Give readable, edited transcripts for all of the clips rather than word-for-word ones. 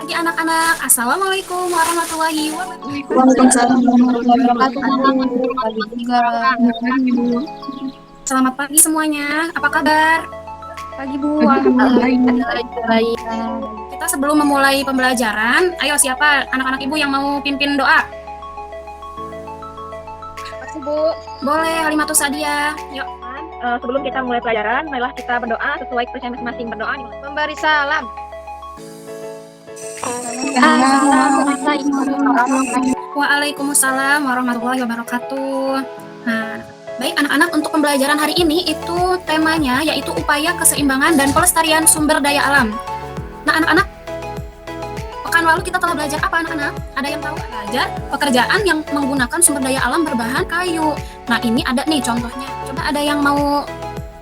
pagi anak-anak. Assalamualaikum warahmatullahi wabarakatuh. Waalaikumsalam warahmatullahi wabarakatuh. Pagi juga. Selamat pagi semuanya. Apa kabar? Pagi Bu, alhamdulillah baik. Kita sebelum memulai pembelajaran, ayo siapa anak-anak ibu yang mau pimpin doa? Makasih Bu. Boleh, Halimatus Sadia. Yuk. Sebelum kita mulai pelajaran, marilah kita berdoa sesuai kepercayaan masing-masing. Berdoa nih. Memberi salam. Waalaikumsalam warahmatullahi wabarakatuh. Nah, baik anak-anak, untuk pembelajaran hari ini itu temanya yaitu upaya keseimbangan dan pelestarian sumber daya alam. Nah, anak-anak, pekan lalu kita telah belajar apa anak-anak? Ada yang tahu? Belajar pekerjaan yang menggunakan sumber daya alam berbahan kayu. Nah, ini ada nih contohnya. Coba ada yang mau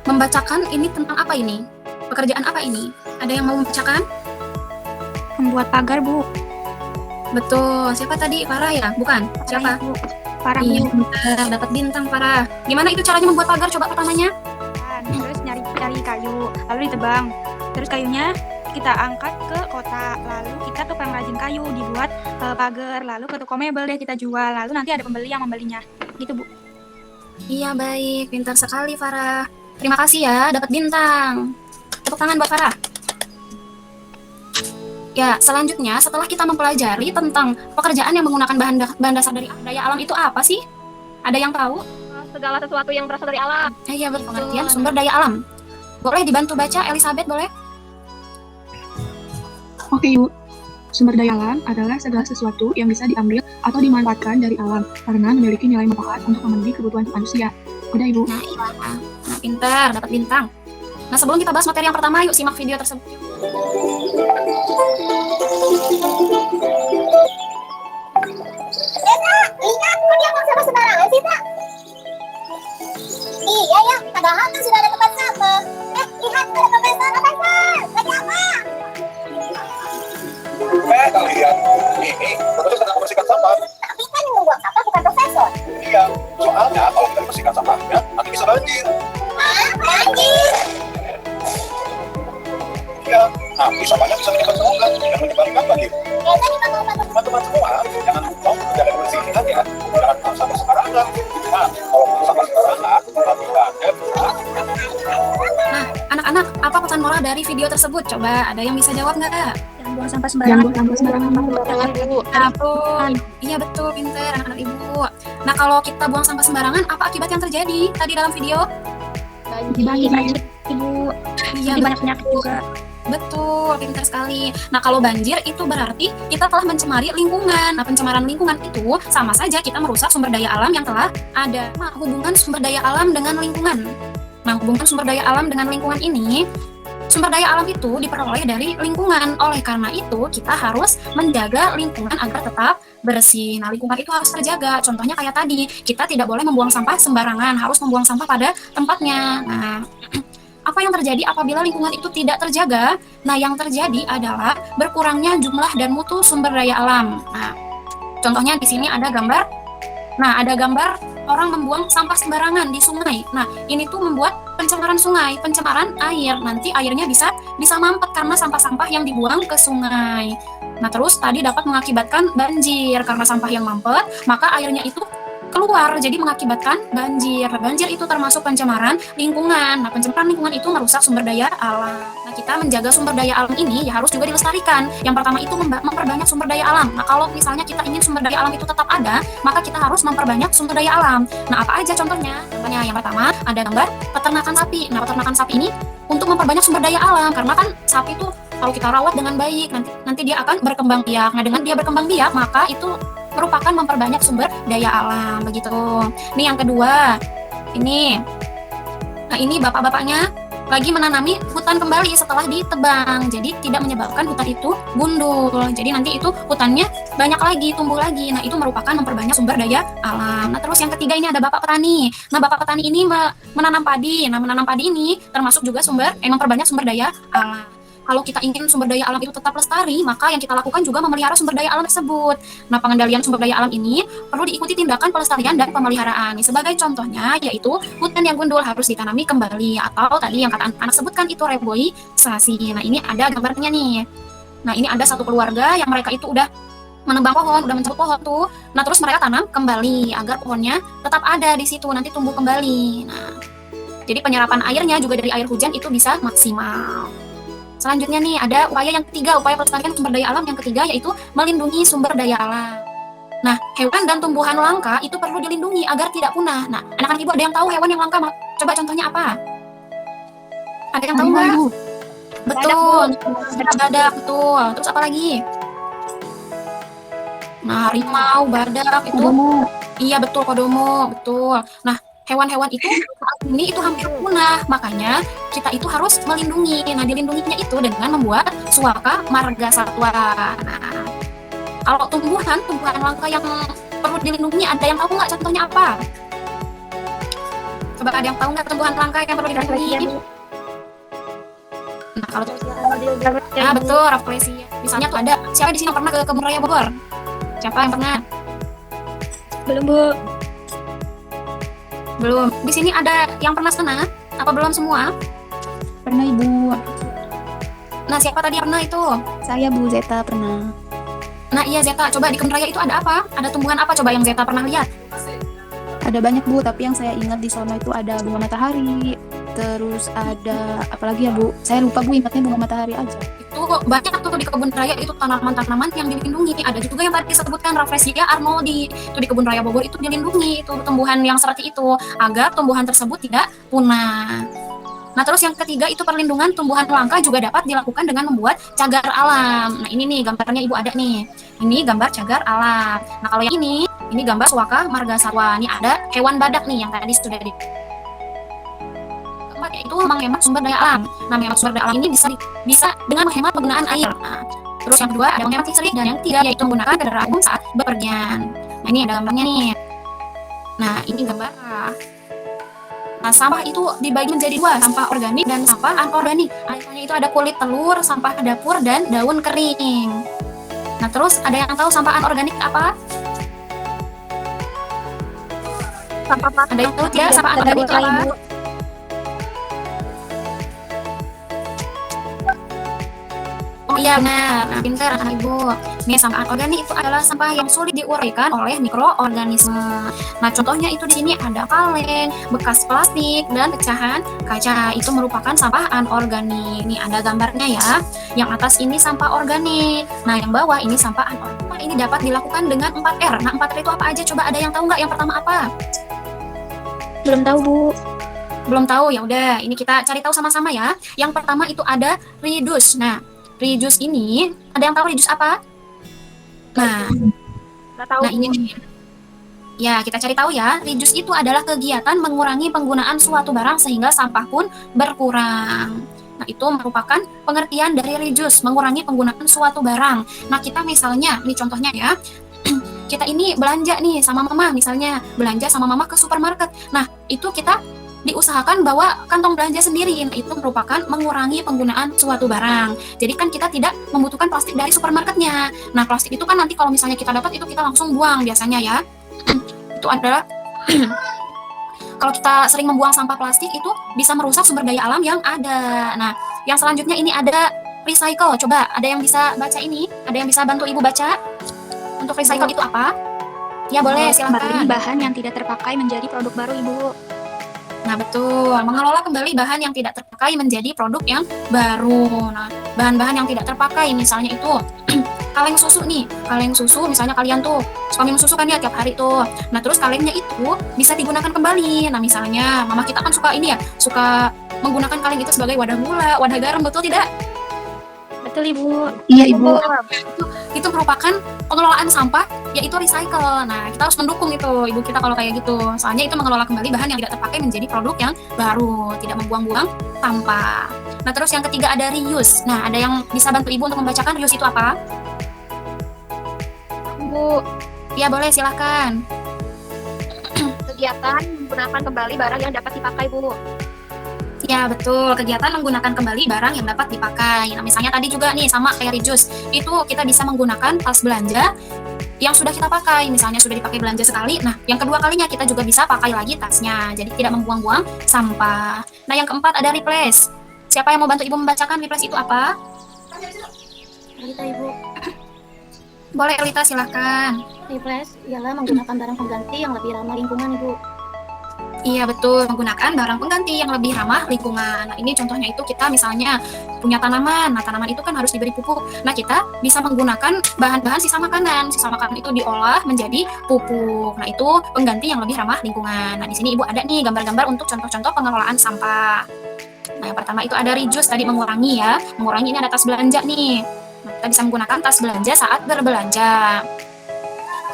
membacakan ini tentang apa ini? Pekerjaan apa ini? Ada yang mau membacakan? Membuat pagar Bu. Betul. Siapa tadi? Farah ya? Bukan? Siapa? Bu. Parah Iya, Bu. benar. Dapat bintang, Farah. Gimana itu caranya membuat pagar? Coba pertamanya. Terus cari kayu, lalu ditebang. Terus kayunya kita angkat ke kota, lalu kita ke pengrajin kayu dibuat pagar, lalu ke toko mebel deh kita jual, lalu nanti ada pembeli yang membelinya. Gitu Bu. Iya, baik. Pintar sekali, Farah. Terima kasih ya, dapat bintang. Tepuk tangan buat Farah. Ya, selanjutnya setelah kita mempelajari tentang pekerjaan yang menggunakan bahan dasar dari daya alam itu apa sih? Ada yang tahu? Segala sesuatu yang berasal dari alam. Iya, betul. Pengertian sumber daya alam. Boleh dibantu baca, Elizabeth, boleh? Oke, Ibu. Sumber daya alam adalah segala sesuatu yang bisa diambil atau dimanfaatkan dari alam karena memiliki nilai manfaat untuk memenuhi kebutuhan manusia. Udah, Ibu. Nah, iya. Nah, pintar, dapat bintang. Nah, sebelum kita bahas materi yang pertama, yuk simak video tersebut. Ingat, kok dia buang sampah sembarangan sih, Pak? Iya ya, padahal kan sudah ada tempat sampah. Lihat, ada profesor. Lagi apa? Kalian, ini profesor sedang membersihkan sampah. Tapi kan yang membuang sampah bukan profesor. Iya, soalnya kalau kita bersihkan sampahnya, nanti bisa banjir. Banjir. Iya, nanti sampahnya bisa menyebabkan dan menyebabkan banjir. Biasa di patung-patung. Teman-teman semua, jangan lupa menjaga kebersihan ya. Jangan buang sampah sembarangan. Nah, kalau buang sampah sembarangan, nanti banjir. Nah, anak-anak, apa pesan moral dari video tersebut? Coba ada yang bisa jawab nggak? Yang buang sampah Yang sembarangan. buang sampah sembarangan. Jangan Bu. Betul. Iya, betul, pintar anak-anak ibu. Nah, kalau kita buang sampah sembarangan, apa akibat yang terjadi tadi dalam video? Banjir Ibu. Iya, Nanti banyak penyakit juga. betul, pintar sekali. Nah, kalau banjir itu berarti kita telah mencemari lingkungan. Nah, pencemaran lingkungan itu sama saja kita merusak sumber daya alam yang telah ada. Nah, hubungan sumber daya alam dengan lingkungan. Nah, hubungan sumber daya alam dengan lingkungan ini, sumber daya alam itu diperoleh dari lingkungan. Oleh karena itu, kita harus menjaga lingkungan agar tetap bersih. Nah, lingkungan itu harus terjaga. Contohnya kayak tadi, kita tidak boleh membuang sampah sembarangan, harus membuang sampah pada tempatnya. Nah, apa yang terjadi apabila lingkungan itu tidak terjaga? Nah, yang terjadi adalah berkurangnya jumlah dan mutu sumber daya alam. Nah, contohnya di sini ada gambar. Nah, ada gambar orang membuang sampah sembarangan di sungai. Nah, ini tuh membuat pencemaran sungai, pencemaran air. Nanti airnya bisa mampet karena sampah-sampah yang dibuang ke sungai. Nah, terus tadi dapat mengakibatkan banjir karena sampah yang mampet, maka airnya itu keluar, jadi mengakibatkan banjir. Banjir itu termasuk pencemaran lingkungan. Nah, pencemaran lingkungan itu merusak sumber daya alam. Nah, kita menjaga sumber daya alam ini ya harus juga dilestarikan. Yang pertama itu memperbanyak sumber daya alam. Nah, kalau misalnya kita ingin sumber daya alam itu tetap ada, maka kita harus memperbanyak sumber daya alam. Nah, apa aja contohnya? Contohnya yang pertama ada gambar peternakan sapi. Nah, peternakan sapi ini untuk memperbanyak sumber daya alam karena kan sapi itu kalau kita rawat dengan baik, nanti dia akan berkembang biak. Nah, dengan dia berkembang biak, maka itu merupakan memperbanyak sumber daya alam, begitu. Ini yang kedua, ini. Nah, ini bapak-bapaknya lagi menanami hutan kembali setelah ditebang, jadi tidak menyebabkan hutan itu gundul. Jadi nanti itu hutannya banyak lagi, tumbuh lagi. Nah, itu merupakan memperbanyak sumber daya alam. Nah, terus yang ketiga ini ada bapak petani. Nah, bapak petani ini menanam padi. Nah, menanam padi ini termasuk juga memperbanyak sumber daya alam. Kalau kita ingin sumber daya alam itu tetap lestari, maka yang kita lakukan juga memelihara sumber daya alam tersebut. Nah, pengendalian sumber daya alam ini perlu diikuti tindakan pelestarian dan pemeliharaan. Sebagai contohnya, yaitu hutan yang gundul harus ditanami kembali, atau tadi yang kata anak sebutkan itu reboisasi. Nah, ini ada gambarnya nih. Nah, ini ada satu keluarga yang mereka itu udah menebang pohon, udah mencabut pohon tuh. Nah, terus mereka tanam kembali agar pohonnya tetap ada di situ, nanti tumbuh kembali. Nah, jadi penyerapan airnya juga dari air hujan itu bisa maksimal. Selanjutnya nih, ada upaya yang ketiga, upaya pelestarian sumber daya alam yang ketiga, yaitu melindungi sumber daya alam. Nah, hewan dan tumbuhan langka itu perlu dilindungi agar tidak punah. Nah, anak-anak ibu ada yang tahu hewan yang langka? Coba contohnya apa? Ada yang tahu nggak? Ibu. Betul, badak, betul. Terus apa lagi? Nah, harimau, badak itu. Komodo. Iya, betul, kodomo, betul. Nah, hewan-hewan itu saat ini itu hampir punah, makanya kita itu harus melindungi. Nah, dilindunginya itu dengan membuat suaka marga satwa. Nah, kalau tumbuhan langka yang perlu dilindungi, ada yang tahu nggak contohnya apa? Coba ada yang tahu nggak tumbuhan langka yang perlu dilindungi? Nah, kalau betul, rafflesia. Misalnya tuh ada, siapa di sini yang pernah ke Kebun Raya Bogor? Siapa yang pernah? Belum, Bu. Belum. Di sini ada yang pernah sana? Apa belum semua? Pernah Ibu, Nah, siapa tadi yang pernah itu? saya Bu Zeta pernah. Nah, iya Zeta. Coba di Kebun Raya itu ada apa? Ada tumbuhan apa coba yang Zeta pernah lihat? Ada banyak Bu, tapi yang saya ingat di sono itu ada bunga matahari. Terus ada apalagi ya Bu? Saya lupa Bu, ingatnya bunga matahari aja. Itu banyak tuh di Kebun Raya itu tanaman-tanaman yang dilindungi. Ada juga yang tadi disebutkan Rafflesia arnoldii. Itu di Kebun Raya Bogor itu dilindungi. Itu tumbuhan yang seperti itu agar tumbuhan tersebut tidak punah. Nah, terus yang ketiga itu perlindungan tumbuhan langka juga dapat dilakukan dengan membuat cagar alam. Nah, ini nih gambarnya Ibu ada nih. Ini gambar cagar alam. Nah, kalau yang ini gambar suaka marga satwa. Ini ada hewan badak nih yang tadi sudah di keempat yaitu menghemat sumber daya alam. Nah, menghemat sumber daya alam ini bisa dengan menghemat penggunaan air. Nah, terus yang kedua ada menghemat listrik, dan yang ketiga yaitu menggunakan kendaraan umum saat bepergian. Nah, ini ada gambarnya nih. Nah, ini gambar. Nah, sampah itu dibagi menjadi dua, sampah organik dan sampah anorganik. Contohnya itu ada kulit telur, sampah dapur, dan daun kering. Nah, terus ada yang tahu sampah anorganik apa? Sampah plastik. Ada yang tahu tidak sampah anorganik itu apa? Oh iya benar, nah, pintar anak ibu. Nih, sampah anorganik itu adalah sampah yang sulit diuraikan oleh mikroorganisme. Nah, contohnya itu di sini ada kaleng, bekas plastik, dan pecahan kaca. Itu merupakan sampah anorganik. Nih ada gambarnya ya. Yang atas ini sampah organik. Nah, yang bawah ini sampah anorganik. Ini dapat dilakukan dengan 4R. Nah, 4R itu apa aja? Coba ada yang tahu nggak? Yang pertama apa? Belum tahu, Bu. Belum tahu? Ya udah, ini kita cari tahu sama-sama ya. Yang pertama itu ada reduce. Nah, reduce ini, ada yang tahu reduce apa? Nah, Nggak tahu. nah ini nih. Ya, kita cari tahu ya. Reduce itu adalah kegiatan mengurangi penggunaan suatu barang sehingga sampah pun berkurang. Nah, itu merupakan pengertian dari reduce, mengurangi penggunaan suatu barang. Nah, kita misalnya, ini contohnya ya. Kita ini belanja nih sama mama, misalnya belanja sama mama ke supermarket. Nah, itu kita diusahakan bawa kantong belanja sendiri. Nah, itu merupakan mengurangi penggunaan suatu barang. Jadi kan kita tidak membutuhkan plastik dari supermarketnya. Nah, plastik itu kan nanti kalau misalnya kita dapat itu kita langsung buang biasanya ya. Itu adalah kalau kita sering membuang sampah plastik itu bisa merusak sumber daya alam yang ada. Nah, yang selanjutnya ini ada recycle. Coba ada yang bisa baca ini? Ada yang bisa bantu Ibu baca? Untuk recycle itu apa? Ya boleh, Kembali silakan. bahan yang tidak terpakai menjadi produk baru, Ibu. Nah, betul. Mengelola kembali bahan yang tidak terpakai menjadi produk yang baru. Nah, bahan-bahan yang tidak terpakai misalnya itu kaleng susu nih. Kaleng susu misalnya kalian tuh suka minum susu kan ya tiap hari tuh. Nah, terus kalengnya itu bisa digunakan kembali. Nah, misalnya mama kita kan suka ini ya, suka menggunakan kaleng itu sebagai wadah gula, wadah garam, betul tidak? Betul, Ibu. Iya Ibu. Itu merupakan pengelolaan sampah yaitu recycle. Nah, kita harus mendukung itu ibu kita kalau kayak gitu. Soalnya itu mengelola kembali bahan yang tidak terpakai menjadi produk yang baru, tidak membuang-buang sampah. Nah, terus yang ketiga ada reuse. Nah, ada yang bisa bantu ibu untuk membacakan reuse itu apa? Bu, Ya, boleh silakan. kegiatan menggunakan kembali barang yang dapat dipakai, Bu. Ya, betul. Kegiatan menggunakan kembali barang yang dapat dipakai. Nah, misalnya tadi juga nih sama kayak reuse. Itu kita bisa menggunakan tas belanja yang sudah kita pakai. Misalnya sudah dipakai belanja sekali. Nah, yang kedua kalinya kita juga bisa pakai lagi tasnya. Jadi tidak membuang-buang sampah. Nah, yang keempat ada replace. Siapa yang mau bantu Ibu membacakan replace itu apa? Kita Ibu. Boleh Lita, silahkan. Replace ialah menggunakan barang pengganti yang lebih ramah lingkungan Ibu. Iya betul, menggunakan barang pengganti yang lebih ramah lingkungan. Nah ini contohnya itu kita misalnya punya tanaman. Nah tanaman itu kan harus diberi pupuk. Nah kita bisa menggunakan bahan-bahan sisa makanan. Sisa makanan itu diolah menjadi pupuk. Nah itu pengganti yang lebih ramah lingkungan. Nah di sini Ibu ada nih gambar-gambar untuk contoh-contoh pengelolaan sampah. Nah yang pertama itu ada reduce, tadi mengurangi ya. Mengurangi ini ada tas belanja nih. Nah, kita bisa menggunakan tas belanja saat berbelanja.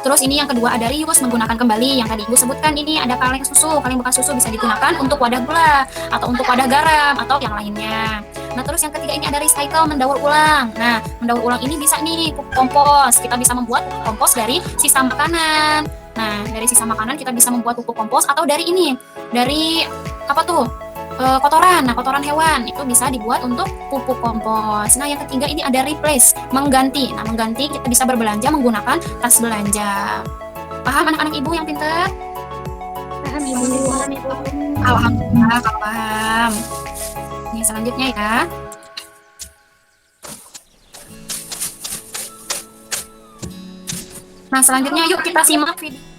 Terus ini yang kedua ada reuse, menggunakan kembali. Yang tadi Ibu sebutkan ini ada kaleng susu. Kaleng bekas susu bisa digunakan untuk wadah gula atau untuk wadah garam atau yang lainnya. Nah terus yang ketiga ini ada recycle, mendaur ulang. Nah mendaur ulang ini bisa nih pupuk kompos. Kita bisa membuat pupuk kompos dari sisa makanan. Nah dari sisa makanan kita bisa membuat pupuk kompos atau dari ini, dari apa tuh? Kotoran. Nah kotoran hewan itu bisa dibuat untuk pupuk kompos. Nah yang ketiga ini ada replace, mengganti. Nah mengganti kita bisa berbelanja menggunakan tas belanja. Paham anak-anak Ibu yang pintar? Paham Ibu. Paham Ibu. Alhamdulillah kalau paham. Ini selanjutnya ya. Nah selanjutnya yuk kita simak video.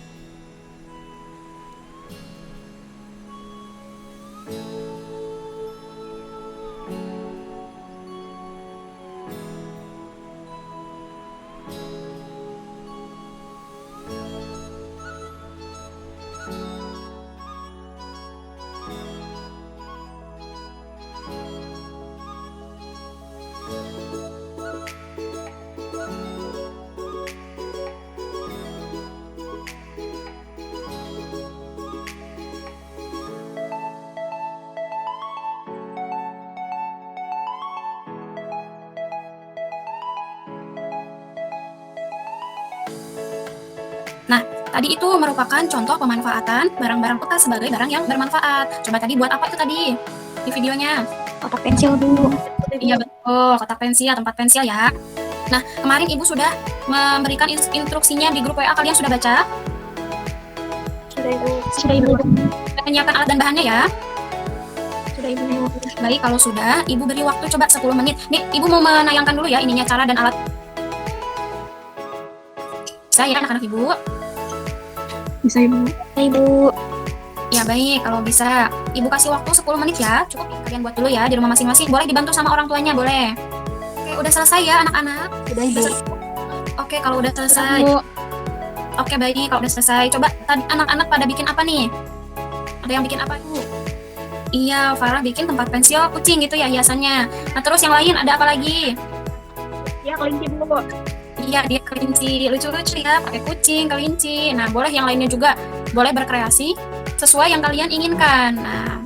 Nah, tadi itu merupakan contoh pemanfaatan barang-barang bekas sebagai barang yang bermanfaat. Coba tadi buat apa itu tadi di videonya? Kotak pensil Bu. Iya betul, kotak pensil, tempat pensil ya. Nah, kemarin Ibu sudah memberikan instruksinya di grup WA, kalian sudah baca? Sudah Ibu. Sudah Ibu. Sudah menyiapkan alat dan bahannya ya? Sudah Ibu. Baik, kalau sudah, Ibu beri waktu coba 10 menit. Nih, Ibu mau menayangkan dulu ya ininya, cara dan alat. Bisa ya anak-anak Ibu? Bisa Ibu. Ibu. Ya baik, kalau bisa Ibu kasih waktu 10 menit ya. Cukup ya, kalian buat dulu ya di rumah masing-masing. Boleh dibantu sama orang tuanya, boleh. Oke, udah selesai ya anak-anak? Sudah Ibu. Oke, kalau udah selesai. Oke, baik, kalau udah selesai. Coba tadi anak-anak pada bikin apa nih? Ada yang bikin apa Ibu? Iya, Farah bikin tempat pensil kucing gitu ya hiasannya. Nah, terus yang lain ada apa lagi? Ya, kelinci Bu. Iya, dia kelinci, lucu-lucu ya, pakai kucing, kelinci. Nah, boleh yang lainnya juga, boleh berkreasi sesuai yang kalian inginkan. Nah,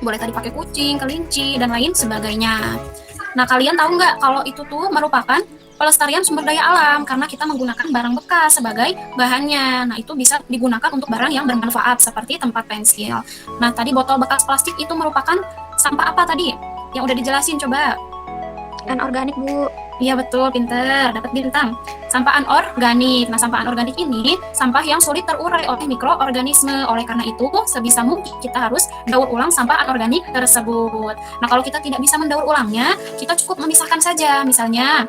boleh tadi pakai kucing, kelinci, dan lain sebagainya. Nah, kalian tahu nggak kalau itu tuh merupakan pelestarian sumber daya alam karena kita menggunakan barang bekas sebagai bahannya. Nah, itu bisa digunakan untuk barang yang bermanfaat seperti tempat pensil. Nah, tadi botol bekas plastik itu merupakan sampah apa tadi? Yang udah dijelasin coba. Anorganik Bu. Iya betul, pinter, dapat bintang. Sampah anorganik. Nah, sampah anorganik ini sampah yang sulit terurai oleh mikroorganisme. Oleh karena itu, sebisa mungkin kita harus daur ulang sampah anorganik tersebut. Nah, kalau kita tidak bisa mendaur ulangnya, kita cukup memisahkan saja. Misalnya,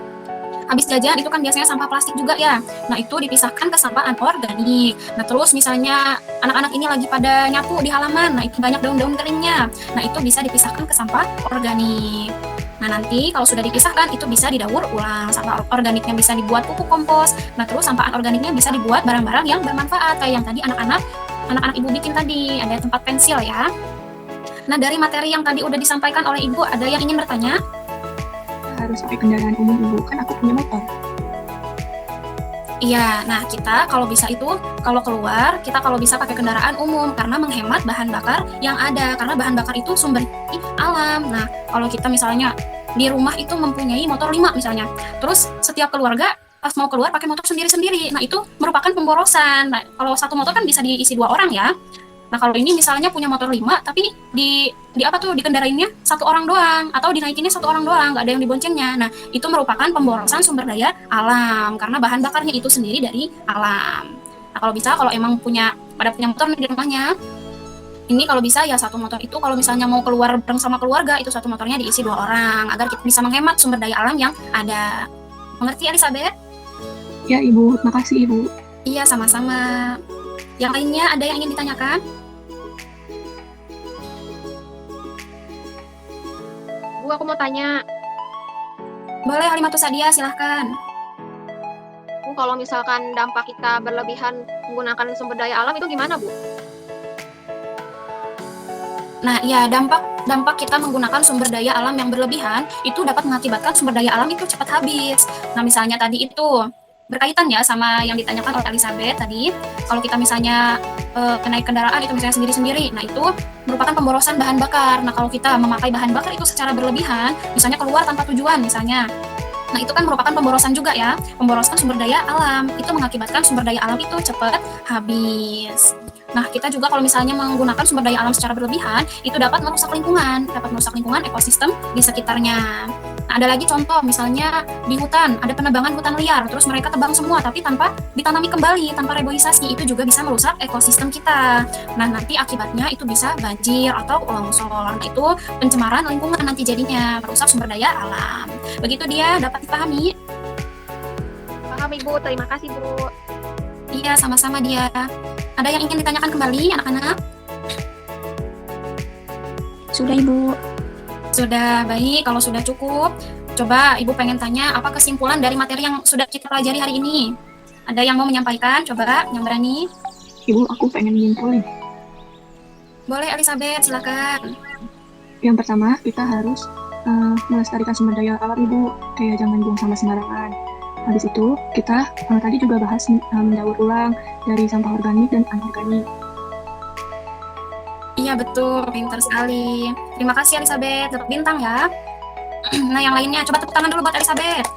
habis jajan itu kan biasanya sampah plastik juga ya. Nah, itu dipisahkan ke sampah anorganik. Nah, terus misalnya anak-anak ini lagi pada nyapu di halaman. Nah, itu banyak daun-daun keringnya. Nah, itu bisa dipisahkan ke sampah organik. Nah, nanti kalau sudah dipisahkan itu bisa didaur ulang. Sampah organiknya bisa dibuat pupuk kompos. Nah, terus sampah anorganiknya bisa dibuat barang-barang yang bermanfaat kayak yang tadi anak-anak Ibu bikin tadi, ada tempat pensil ya. Nah, dari materi yang tadi udah disampaikan oleh Ibu, ada yang ingin bertanya? Harus pakai kendaraan umum Ibu, kan aku punya motor. Iya, nah kita kalau bisa itu, kalau keluar, kita kalau bisa pakai kendaraan umum karena menghemat bahan bakar yang ada. Karena bahan bakar itu sumber alam. Nah, kalau kita misalnya di rumah itu mempunyai motor 5 misalnya, terus setiap keluarga pas mau keluar pakai motor sendiri-sendiri. Nah, itu merupakan pemborosan. Nah, kalau satu motor kan bisa diisi 2 orang ya. Nah, kalau ini misalnya punya motor 5, tapi di apa tuh, dikendarainnya 1 orang doang, atau dinaikinnya 1 orang doang, nggak ada yang diboncengnya. Nah, itu merupakan pemborosan sumber daya alam, karena bahan bakarnya itu sendiri dari alam. Nah, kalau bisa, kalau emang pada punya motor nih di rumahnya, ini kalau bisa ya 1 motor itu, kalau misalnya mau keluar bareng sama keluarga, itu 1 motornya diisi 2 orang, agar kita bisa menghemat sumber daya alam yang ada. Mengerti Elizabeth? Ya, Ibu. Makasih, Ibu. Iya, sama-sama. Yang lainnya ada yang ingin ditanyakan? Bu, aku mau tanya, Boleh Halimatus Sadia, silahkan. Bu, kalau misalkan dampak kita berlebihan menggunakan sumber daya alam itu gimana, Bu? Nah, ya dampak kita menggunakan sumber daya alam yang berlebihan itu dapat mengakibatkan sumber daya alam itu cepat habis. Nah, misalnya tadi itu berkaitan ya sama yang ditanyakan oleh Elizabeth tadi. Kalau kita misalnya naik kendaraan itu misalnya sendiri-sendiri, nah itu merupakan pemborosan bahan bakar. Nah, kalau kita memakai bahan bakar itu secara berlebihan, misalnya keluar tanpa tujuan misalnya. Nah, itu kan merupakan pemborosan juga ya, pemborosan sumber daya alam. Itu mengakibatkan sumber daya alam itu cepat habis. Nah, kita juga kalau misalnya menggunakan sumber daya alam secara berlebihan, itu dapat merusak lingkungan ekosistem di sekitarnya. Nah, ada lagi contoh, misalnya di hutan, ada penebangan hutan liar, terus mereka tebang semua, tapi tanpa ditanami kembali, tanpa reboisasi, itu juga bisa merusak ekosistem kita. Nah, nanti akibatnya itu bisa banjir atau longsor. Nah, itu pencemaran lingkungan nanti jadinya, merusak sumber daya alam. Begitu dia, dapat dipahami? Paham, Ibu. Terima kasih, Bu. Iya, sama-sama dia. Ada yang ingin ditanyakan kembali, anak-anak? Sudah, Ibu. Sudah, baik. Kalau sudah cukup, coba Ibu pengen tanya apa kesimpulan dari materi yang sudah kita pelajari hari ini? Ada yang mau menyampaikan? Coba, yang berani. Ibu, aku pengen nyimpulin. Boleh, Elizabeth, silakan. Yang pertama, kita harus melestarikan sumber daya alam, Ibu. Kayak jangan buang sampah sembarangan. Habis itu, kita tadi juga bahas mendaur ulang dari sampah organik dan anorganik. Iya, betul. Pintar sekali. Terima kasih, Elizabeth. Dapat bintang ya. Nah, yang lainnya. Coba tepuk tangan dulu buat Elizabeth.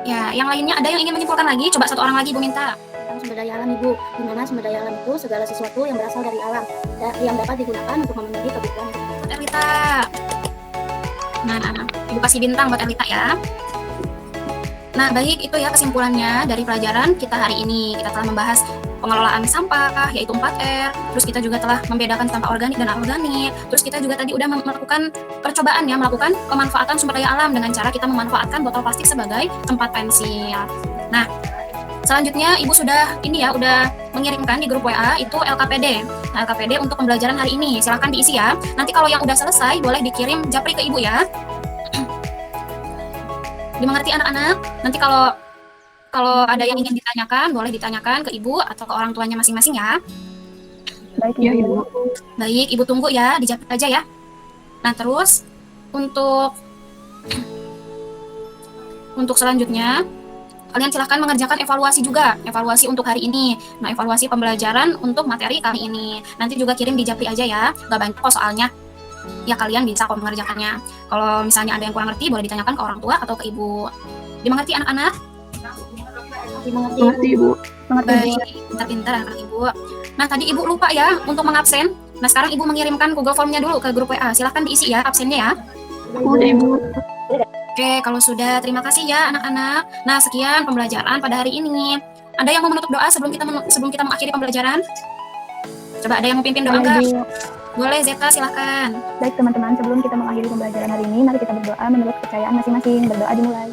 Ya, yang lainnya ada yang ingin menyimpulkan lagi? Coba satu orang lagi, Bu minta. Tentang sumber daya alam, Ibu, di mana sumber daya alam itu segala sesuatu yang berasal dari alam yang dapat digunakan untuk memenuhi kebutuhan. Buat Elita. Nah, Ibu kasih bintang buat Elita ya. Nah, baik, itu ya kesimpulannya dari pelajaran kita hari ini. Kita telah membahas pengelolaan sampah, yaitu 4R. Terus kita juga telah membedakan sampah organik dan anorganik. Terus kita juga tadi udah melakukan percobaan ya, melakukan pemanfaatan sumber daya alam dengan cara kita memanfaatkan botol plastik sebagai tempat pensil. Nah, selanjutnya Ibu sudah udah mengirimkan di grup WA itu LKPD. Nah, LKPD untuk pembelajaran hari ini. Silahkan diisi ya. Nanti kalau yang udah selesai boleh dikirim japri ke Ibu ya. Dimengerti anak-anak? Nanti kalau ada yang ingin ditanyakan, boleh ditanyakan ke Ibu atau ke orang tuanya masing-masing ya. Baik, Ya, Ibu. Ibu. Baik, Ibu tunggu ya, dijawab aja ya. Nah, terus untuk selanjutnya, kalian silahkan mengerjakan evaluasi juga, evaluasi untuk hari ini. Nah, evaluasi pembelajaran untuk materi kali ini. Nanti juga kirim di Japri aja ya, gak banyak kok soalnya. Ya, kalian bisa kok mengerjakannya. Kalau misalnya ada yang kurang ngerti, boleh ditanyakan ke orang tua atau ke Ibu. Dimengerti anak-anak? Mengerti, Ibu. Baik, pintar-pintar anak Ibu. Nah, tadi Ibu lupa ya untuk mengabsen. Nah, sekarang Ibu mengirimkan Google Form-nya dulu ke grup WA. Silahkan diisi ya absennya ya. Udah, Ibu. Oke, kalau sudah, terima kasih ya anak-anak. Nah, sekian pembelajaran pada hari ini. Ada yang mau menutup doa sebelum kita mengakhiri pembelajaran? Coba ada yang mau pimpin doa Boleh, nggak? Ibu. Boleh, Zeta, silahkan. Baik, teman-teman, sebelum kita mengakhiri pembelajaran hari ini, mari kita berdoa menurut kepercayaan masing-masing. Berdoa dimulai.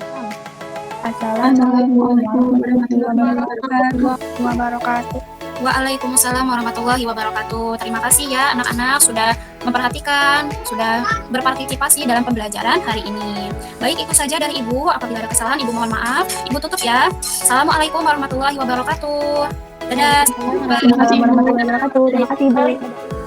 Assalamualaikum warahmatullahi wabarakatuh. Waalaikumsalam warahmatullahi wabarakatuh. Terima kasih ya anak-anak sudah memperhatikan, sudah berpartisipasi dalam pembelajaran hari ini. Baik, itu saja dari Ibu. Apabila ada kesalahan, Ibu mohon maaf. Ibu tutup ya. Assalamualaikum warahmatullahi wabarakatuh. Dadah. Terima kasih, Ibu.